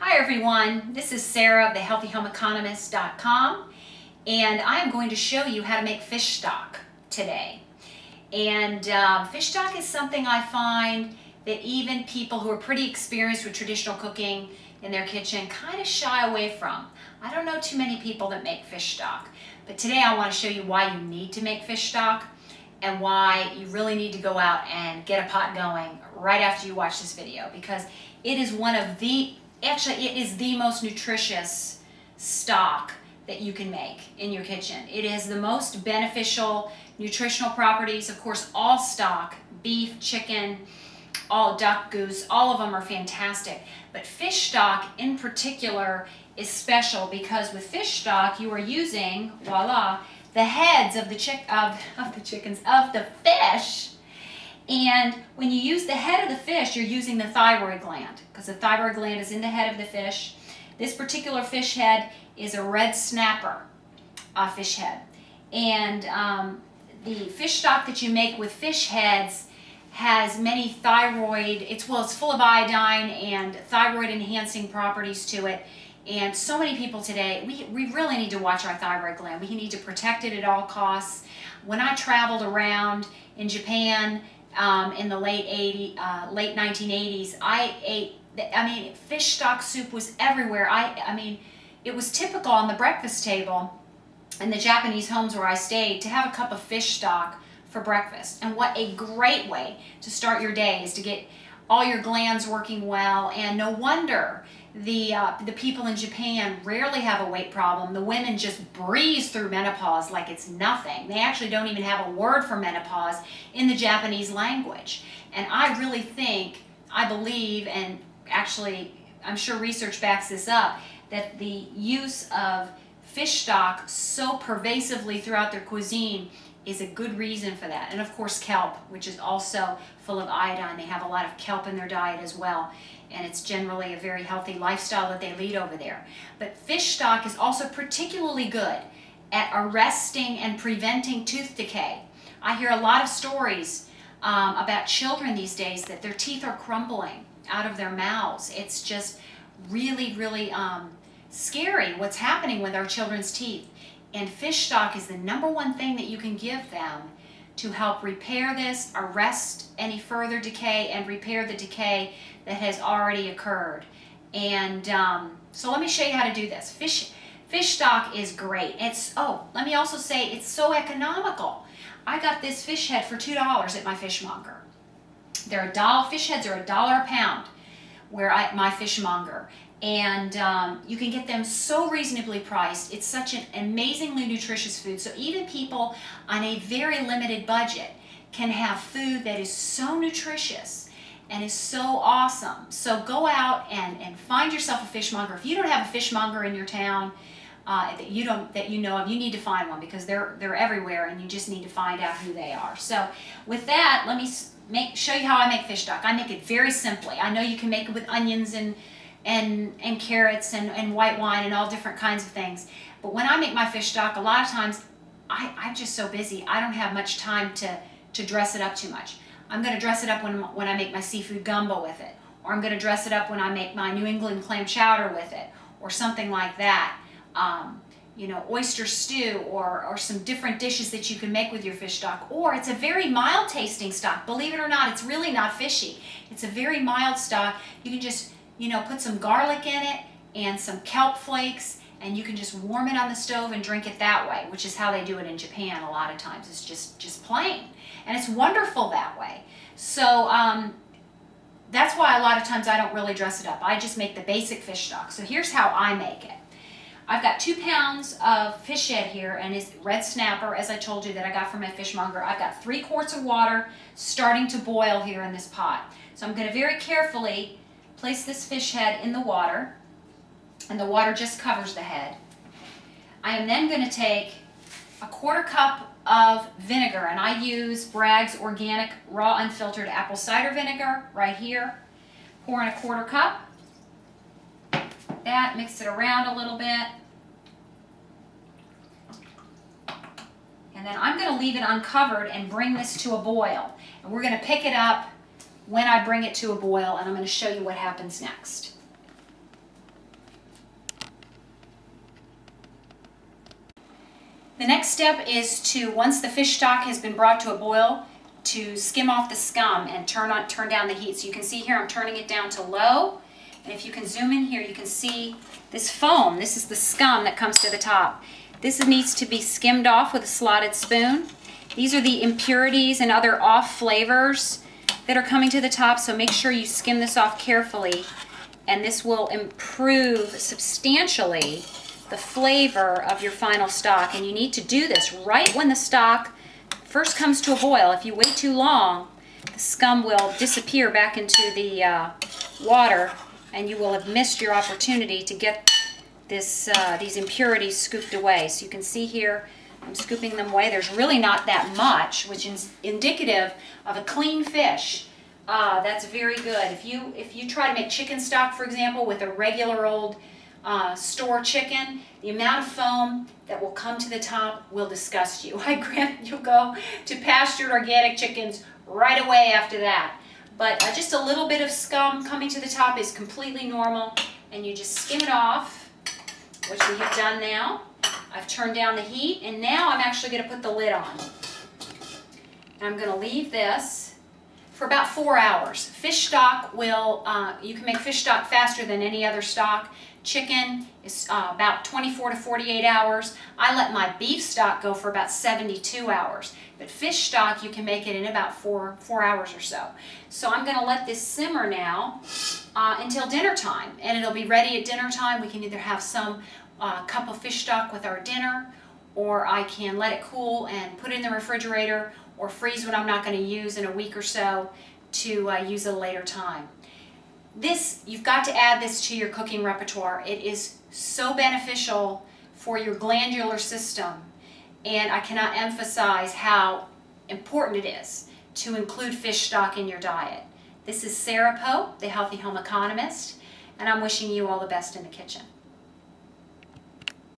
Hi everyone, this is Sarah of thehealthyhomeeconomist.com, and I am going to show you how to make fish stock today. And fish stock is something I find that even people who are pretty experienced with traditional cooking in their kitchen kind of shy away from. I don't know too many people that make fish stock, but today I want to show you why you need to make fish stock and why you really need to go out and get a pot going right after you watch this video, because it is one of the it is the most nutritious stock that you can make in your kitchen. It has the most beneficial nutritional properties. Of course, all stock, beef, chicken, all duck, goose, all of them are fantastic. But fish stock in particular is special because with fish stock you are using, voila, the heads of the fish. And when you use the head of the fish, you're using the thyroid gland, because the thyroid gland is in the head of the fish. This particular fish head is a red snapper fish head. And the fish stock that you make with fish heads has many thyroid, it's full of iodine and thyroid enhancing properties to it. And so many people today, we really need to watch our thyroid gland. We need to protect it at all costs. When I traveled around in Japan, in the late 1980s, fish stock soup was everywhere. It was typical on the breakfast table in the Japanese homes where I stayed to have a cup of fish stock for breakfast. And what a great way to start your day is to get all your glands working well. And no wonder the people in Japan rarely have a weight problem. The women just breeze through menopause like it's nothing. They actually don't even have a word for menopause in the Japanese language. And I really think, I believe, and actually I'm sure research backs this up, that the use of fish stock so pervasively throughout their cuisine is a good reason for that. And of course kelp, which is also full of iodine. They have a lot of kelp in their diet as well. And it's generally a very healthy lifestyle that they lead over there. But fish stock is also particularly good at arresting and preventing tooth decay. I hear a lot of stories about children these days that their teeth are crumbling out of their mouths. It's just really, really scary what's happening with our children's teeth. And fish stock is the #1 thing that you can give them to help repair this, arrest any further decay, and repair the decay that has already occurred. And so let me show you how to do this. Fish stock is great. Let me also say it's so economical. I got this fish head for $2 at my fishmonger. Fish heads are $1 a pound my fishmonger. And you can get them so reasonably priced. It's such an amazingly nutritious food. So even people on a very limited budget can have food that is so nutritious and is so awesome. So go out and find yourself a fishmonger. If you don't have a fishmonger in your town that you know of, you need to find one, because they're everywhere and you just need to find out who they are. So with that, let me show you how I make fish stock. I make it very simply. I know you can make it with onions and carrots and white wine and all different kinds of things. But when I make my fish stock, a lot of times I'm just so busy, I don't have much time to dress it up too much. I'm going to dress it up when I make my seafood gumbo with it, or I'm going to dress it up when I make my New England clam chowder with it, or something like that. Oyster stew, or some different dishes that you can make with your fish stock. Or it's a very mild tasting stock. Believe it or not, it's really not fishy. It's a very mild stock. You can just put some garlic in it and some kelp flakes, and you can just warm it on the stove and drink it that way, which is how they do it in Japan a lot of times. It's just plain. And it's wonderful that way. So that's why a lot of times I don't really dress it up. I just make the basic fish stock. So here's how I make it. I've got 2 pounds of fish head here, and it's red snapper, as I told you, that I got from my fishmonger. I've got 3 quarts of water starting to boil here in this pot. So I'm going to very carefully place this fish head in the water, and the water just covers the head. I am then going to take a 1/4 cup of vinegar, and I use Bragg's organic raw unfiltered apple cider vinegar right here. Pour in a 1/4 cup. That, mix it around a little bit. And then I'm going to leave it uncovered and bring this to a boil. And we're going to pick it up when I bring it to a boil, and I'm going to show you what happens next. The next step is to, once the fish stock has been brought to a boil, to skim off the scum and turn down the heat. So you can see here I'm turning it down to low. And if you can zoom in here, you can see this foam. This is the scum that comes to the top. This needs to be skimmed off with a slotted spoon. These are the impurities and other off flavors that are coming to the top, so make sure you skim this off carefully, and this will improve substantially the flavor of your final stock. And you need to do this right when the stock first comes to a boil. If you wait too long, the scum will disappear back into the water, and you will have missed your opportunity to get these impurities scooped away. So you can see here, I'm scooping them away. There's really not that much, which is indicative of a clean fish. That's very good. If you try to make chicken stock, for example, with a regular old store chicken, the amount of foam that will come to the top will disgust you. I grant you'll go to pastured organic chickens right away after that. But just a little bit of scum coming to the top is completely normal, and you just skim it off, which we have done now. I've turned down the heat, and now I'm actually going to put the lid on. And I'm going to leave this for about 4 hours. Fish stock will, you can make fish stock faster than any other stock. Chicken is about 24 to 48 hours. I let my beef stock go for about 72 hours. But fish stock, you can make it in about 4 hours or so. So I'm going to let this simmer now until dinner time. And it'll be ready at dinner time. We can either have some cup of fish stock with our dinner, or I can let it cool and put it in the refrigerator, or freeze what I'm not going to use in a week or so to use at a later time. You've got to add this to your cooking repertoire. It is so beneficial for your glandular system, and I cannot emphasize how important it is to include fish stock in your diet. This is Sarah Pope, the Healthy Home Economist, and I'm wishing you all the best in the kitchen.